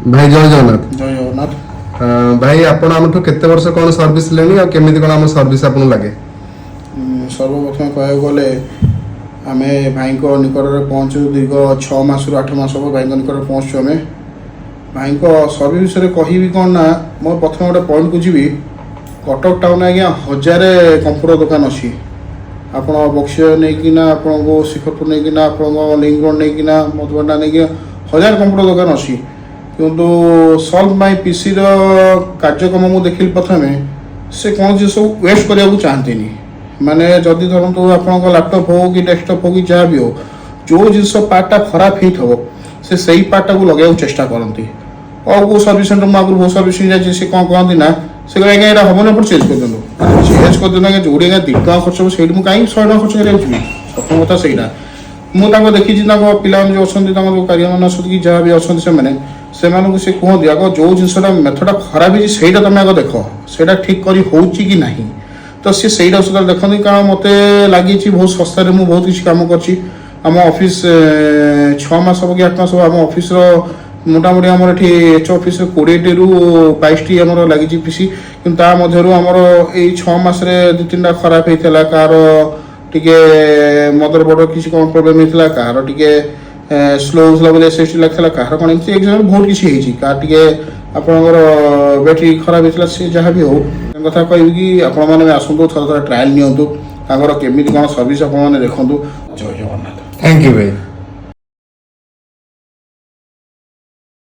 भाई जय जगन्नाथ। जय जगन्नाथ। भाई आपण आमठू केते वर्ष कोन सर्विस लेनी आ केमिति कोन आम सर्विस आपन लागे? सर्वप्रथम कहू गले आम भाई निकट में पहुँचू दीर्घ 6 मास रु 8 मास हम भाई निकट में पहुँचु। आम भाई सर्विस विषय कहि कौन ना मैं प्रथम गोटे पॉइंट को जी कटक टाउन आज्ञा 1000 कंप्यूटर दुकान अच्छी आप बक्सी नहीं आपको शिखरपुर नहीं आप लिंक रोड नहीं मधुबना नहीं 1000 कंप्यूटर दुकान अच्छी किंतु सल्व माई पीसी कार्यक्रम मुझे देखिली प्रथम से कौन जिस वेस्ट करने को चाहती माने जदि धरतु आप लैपटॉप हो कि डेस्कटॉप हो कि जहाँ भी हो जो जिस पार्टा खराब हो से सही पार्टा को लगे चेष्टा करती और वो सर्विस सेंटर में आगुरी बहुत सर्विसिंग जाए से कौन कहती ना से आज्ञा यहाँ हम ना चेंज कर दिखाँ चेंज कर दिखाँ जो आज्ञा 2 टका खर्च हो से मुझे कहीं 100 टका खर्च करी प्रथम कथा से मुझे देखी पिला जो अच्छा जो कार्य मान कि जहाँ भी अच्छा से कहते आग जो जिनसा मेथड खराब है तुम आग देख से ठीक कर कि ना तो सी से देखते कारण मत लगी बहुत सस्तार मुझे बहुत किसी कम करम ऑफिस 6 मास हम कि 8 मास हम ऑफिस मोटामोटी आम एच ऑफिस 20 रु 22 आम लगी पीसी कि मध्य आमर ये 6 मास 2-3टा खराब होता कार टिके मदर बोर्ड किसी कौन प्रोब्लेम होता कार टिके स्लो होता बोले एसएसडी लगे कार कौन एग्जाम बहुत किसी कार टिके आपंकर बैटेरी खराब होता से जहाँ भी हो कथा कह कि आपण मैंने आसतु थोड़ा ट्रायल नियंतु केमी कौन सर्विस आप देखु। जय जगन्नाथ। थैंक यू भाई।